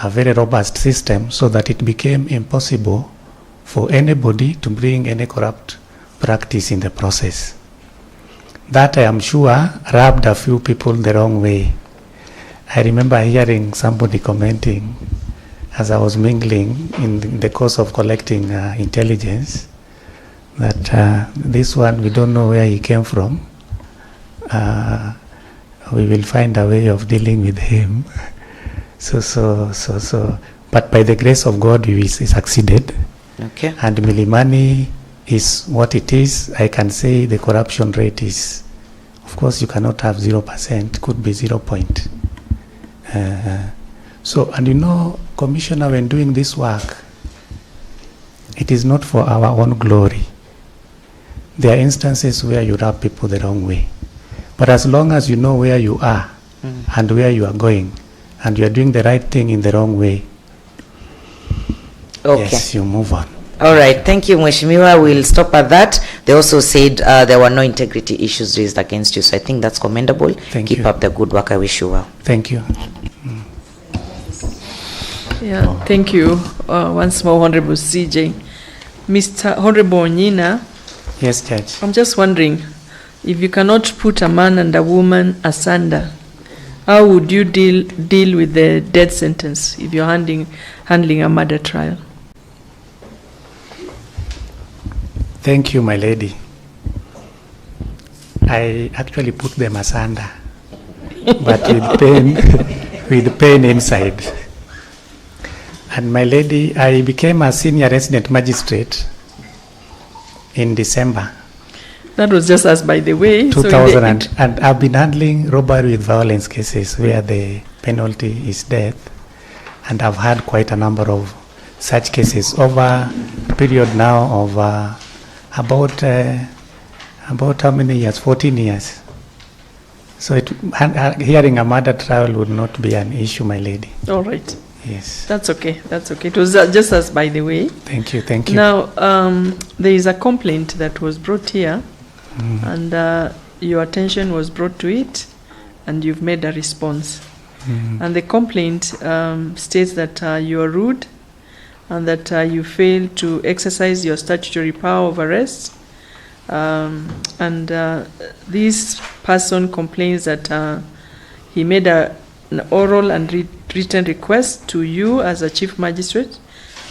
a very robust system so that it became impossible for anybody to bring any corrupt practice in the process. That, I am sure, rubbed a few people the wrong way. I remember hearing somebody commenting as I was mingling in the course of collecting intelligence that this one, we don't know where he came from. We will find a way of dealing with him. But by the grace of God, we succeeded. Okay. And Milimani is what it is. I can say the corruption rate is, of course, you cannot have 0%, could be 0. Commissioner, when doing this work, it is not for our own glory. There are instances where you rub people the wrong way. But as long as you know where you are and where you are going, and you are doing the right thing in the wrong way, okay, yes, you move on. All right, thank you, Mheshimiwa. We'll stop at that. They also said there were no integrity issues raised against you, so I think that's commendable. Keep up the good work. I wish you well. Thank you. Yeah, thank you once more, Honorable CJ. Mr. Honorable Onyina. Yes, Judge. I'm just wondering, if you cannot put a man and a woman asunder, How would you deal with the death sentence if you're handling a murder trial? Thank you, my lady. I actually put them asunder, but with pain inside. And my lady, I became a senior resident magistrate in December That was just as by the way. 2000, and I've been handling robbery with violence cases where the penalty is death, and I've had quite a number of such cases over a period now of about how many years? 14 years. So hearing a murder trial would not be an issue, my lady. All right. Yes. That's okay. That's okay. It was just as by the way. Thank you. Thank you. Now, there is a complaint that was brought here, and your attention was brought to it, and you've made a response. And the complaint states that you are rude, and that you fail to exercise your statutory power of arrest. And this person complains that he made an oral and written request to you as a chief magistrate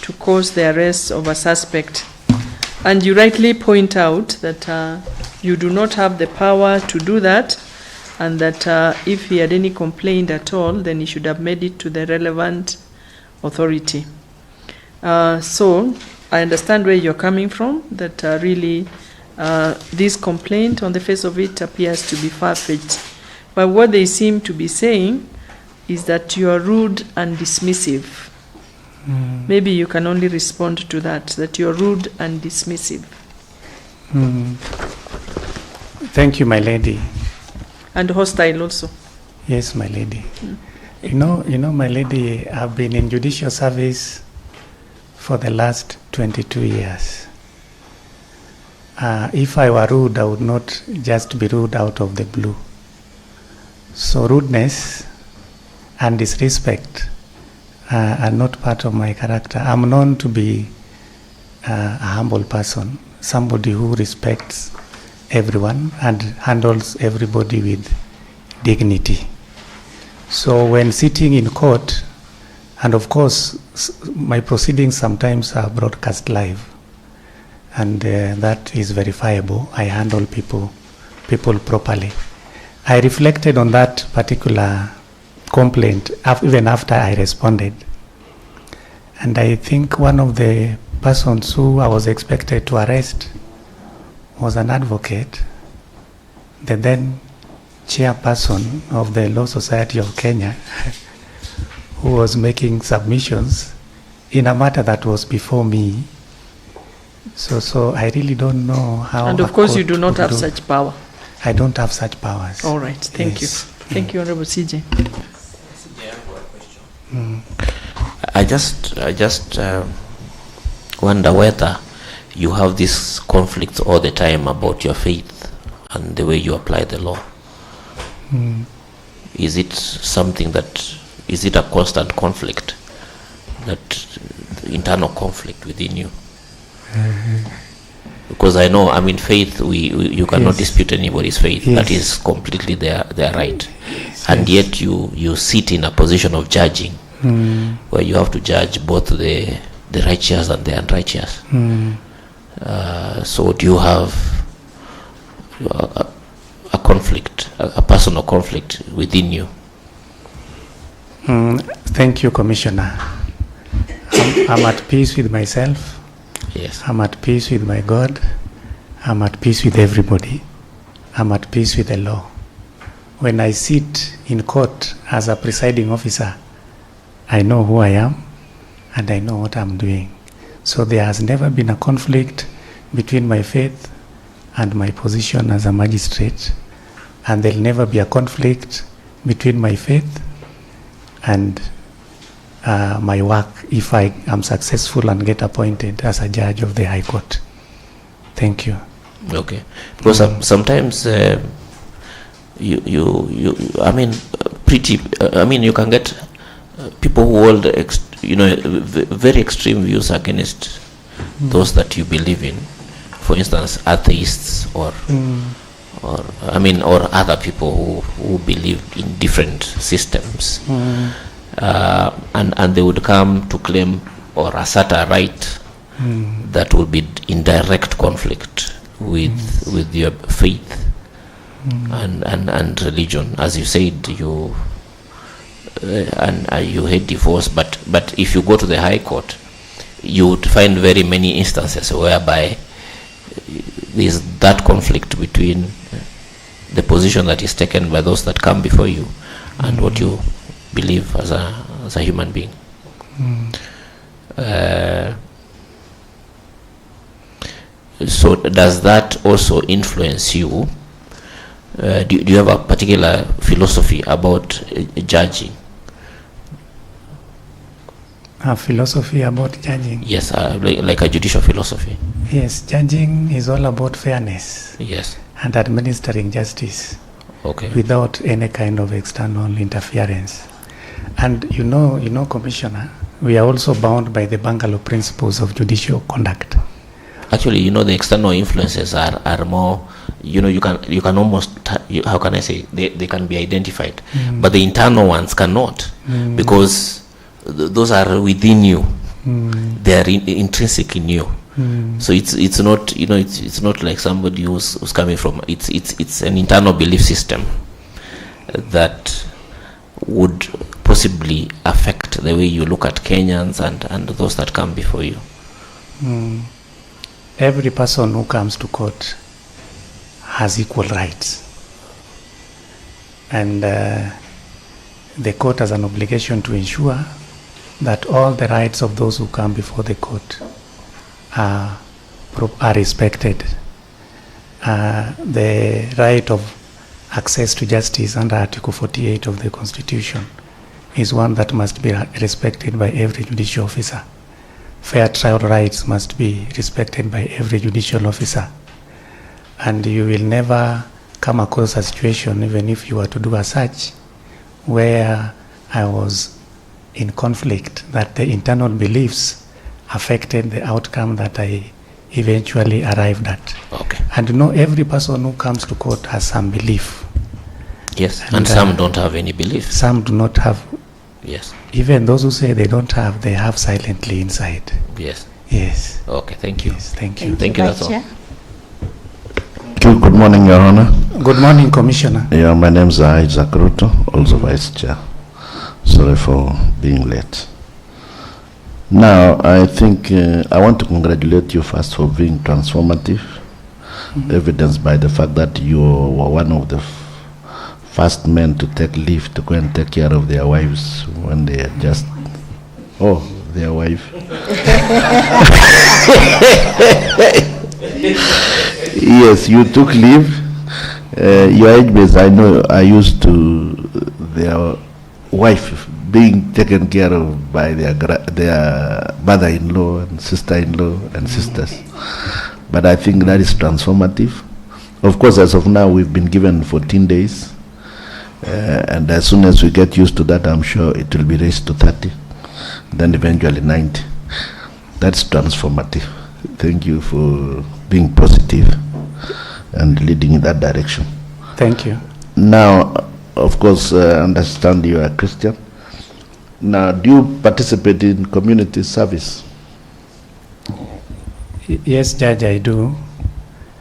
to cause the arrest of a suspect. And you rightly point out that you do not have the power to do that, and that if he had any complaint at all, then he should have made it to the relevant authority. So I understand where you're coming from, that really this complaint on the face of it appears to be far-fetched. But what they seem to be saying is that you are rude and dismissive. Maybe you can only respond to that you're rude and dismissive. Thank you, my lady. And hostile also. Yes, my lady. You know, my lady, I've been in judicial service for the last 22 years. If I were rude, I would not just be rude out of the blue. So rudeness and disrespect are not part of my character. I'm known to be a humble person, somebody who respects everyone and handles everybody with dignity. So when sitting in court, and of course my proceedings sometimes are broadcast live, and that is verifiable. I handle people properly. I reflected on that particular complaint even after I responded, and I think one of the persons who I was expected to arrest was an advocate, the then chairperson of the Law Society of Kenya, who was making submissions in a matter that was before me. So I really don't know how. And of course you do not have such power. I don't have such powers. All right, thank you. Thank you, Honorable CJ. I just wonder whether you have this conflict all the time about your faith and the way you apply the law. Is it something is it a constant conflict, that internal conflict within you? Because I know, faith, you cannot dispute anybody's faith. That is completely their right. And yet you sit in a position of judging, where you have to judge both the righteous and the unrighteous. So do you have a conflict, a personal conflict within you? Thank you, Commissioner. I'm at peace with myself. Yes. I'm at peace with my God. I'm at peace with everybody. I'm at peace with the law. When I sit in court as a presiding officer, I know who I am and I know what I'm doing. So there has never been a conflict between my faith and my position as a magistrate, and there'll never be a conflict between my faith and my work if I am successful and get appointed as a judge of the High Court. Thank you. Okay. Because sometimes you can get people who hold very extreme views against those that you believe in. For instance, atheists or or other people who believe in different systems, and they would come to claim or assert a right that will be in direct conflict with your faith and religion. As you said, you hate divorce, but if you go to the High Court, you would find very many instances whereby there's that conflict between the position that is taken by those that come before you and what you believe as a human being. So does that also influence you? Do you have a particular philosophy about judging? A philosophy about judging? Yes, like a judicial philosophy. Yes, judging is all about fairness. Yes. And administering justice. Okay. Without any kind of external interference. And you know, Commissioner, we are also bound by the Bangalore principles of judicial conduct. Actually, the external influences are more, you can almost, how can I say, they can be identified, but the internal ones cannot, because those are within you. They are intrinsic in you. So it's not, it's not like somebody who's coming from, it's an internal belief system that would possibly affect the way you look at Kenyans and those that come before you. Every person who comes to court has equal rights. And the court has an obligation to ensure that all the rights of those who come before the court are respected. The right of access to justice under Article 48 of the Constitution is one that must be respected by every judicial officer. Fair trial rights must be respected by every judicial officer. And you will never come across a situation, even if you were to do a search, where I was in conflict, that the internal beliefs affected the outcome that I eventually arrived at. Okay. And every person who comes to court has some belief. Yes, and some don't have any belief. Some do not have. Yes. Even those who say they don't have, they have silently inside. Yes. Yes. Okay, thank you. Yes, thank you. Thank you, that's all. Good morning, Your Honor. Good morning, Commissioner. Yeah, my name is Isaac Ruto, also Vice Chair. Sorry for being late. Now, I think I want to congratulate you first for being transformative, evidenced by the fact that you were one of the first men to take leave to go and take care of their wives when they had just, their wife. Yes, you took leave. Your age base, I know, are used to their wife being taken care of by their mother-in-law and sister-in-law and sisters. But I think that is transformative. Of course, as of now, we've been given 14 days. And as soon as we get used to that, I'm sure it will be raised to 30, then eventually 90. That's transformative. Thank you for being positive and leading in that direction. Thank you. Now, of course, I understand you are a Christian. Now, do you participate in community service? Yes, Judge, I do.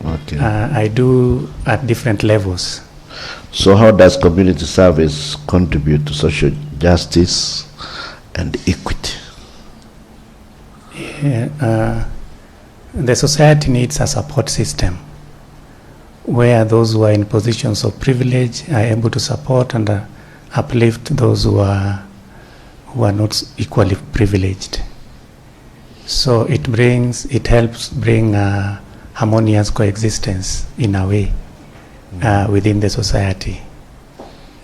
Okay. I do at different levels. So how does community service contribute to social justice and equity? Yeah, the society needs a support system where those who are in positions of privilege are able to support and uplift those who are not equally privileged. So it helps bring harmonious coexistence in a way within the society.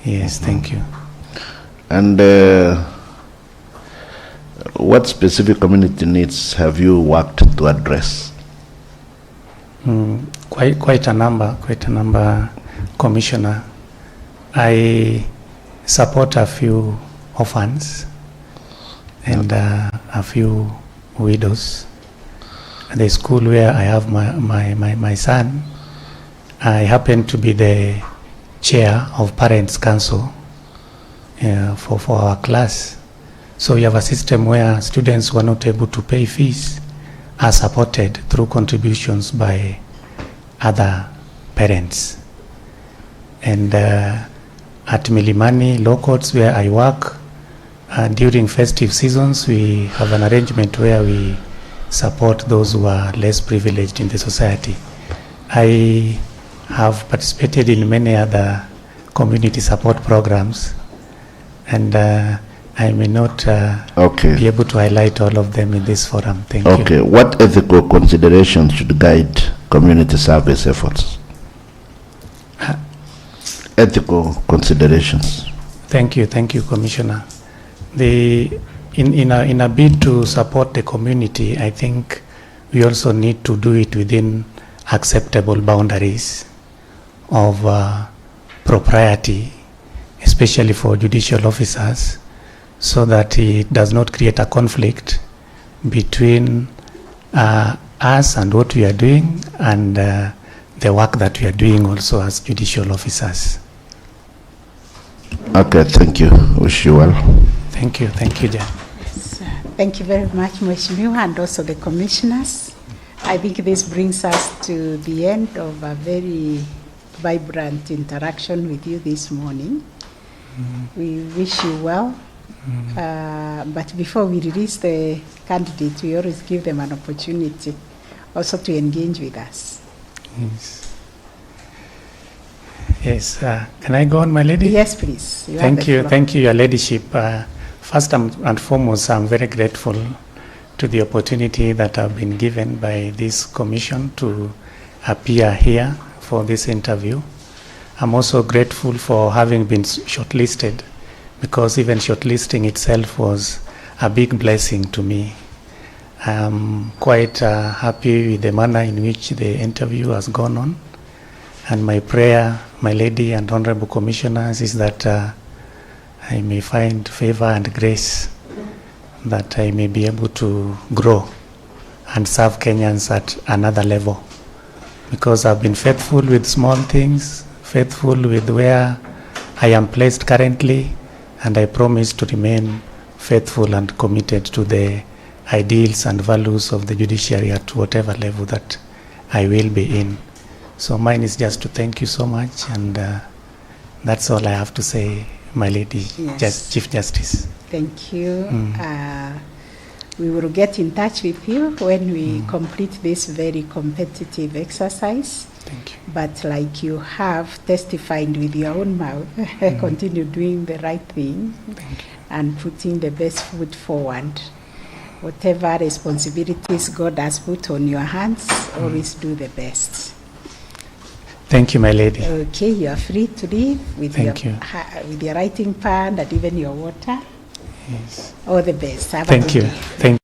Yes, thank you. And what specific community needs have you worked to address? Quite a number, Commissioner. I support a few orphans and a few widows. The school where I have my son, I happen to be the chair of Parents Council for our class. So we have a system where students who are not able to pay fees are supported through contributions by other parents. And at Milimani Law Courts, where I work, during festive seasons, we have an arrangement where we support those who are less privileged in the society. I have participated in many other community support programs, and I may not be able to highlight all of them in this forum. Thank you. Okay, what ethical considerations should guide community service efforts? Ethical considerations. Thank you, Commissioner. In a bid to support the community, I think we also need to do it within acceptable boundaries of propriety, especially for judicial officers, so that it does not create a conflict between us and what we are doing and the work that we are doing also as judicial officers. Okay, thank you. Wish you well. Thank you, Jan. Yes, thank you very much, Mheshimiwa, and also the commissioners. I think this brings us to the end of a very vibrant interaction with you this morning. We wish you well. But before we release the candidates, we always give them an opportunity also to engage with us. Yes. Can I go on, my lady? Yes, please. Thank you, Your Ladyship. First and foremost, I'm very grateful to the opportunity that I've been given by this commission to appear here for this interview. I'm also grateful for having been shortlisted, because even shortlisting itself was a big blessing to me. I'm quite happy with the manner in which the interview has gone on. And my prayer, my lady and honorable commissioners, is that I may find favor and grace, that I may be able to grow and serve Kenyans at another level. Because I've been faithful with small things, faithful with where I am placed currently, and I promise to remain faithful and committed to the ideals and values of the judiciary at whatever level that I will be in. So mine is just to thank you so much, and that's all I have to say, my lady, Chief Justice. Thank you. We will get in touch with you when we complete this very competitive exercise. Thank you. But like you have testified with your own mouth, continue doing the right thing and putting the best foot forward. Whatever responsibilities God has put on your hands, always do the best. Thank you, my lady. Okay, you are free to leave with Thank your writing pad and even your water. Yes. All the best. Have a Thank good you. day. Thank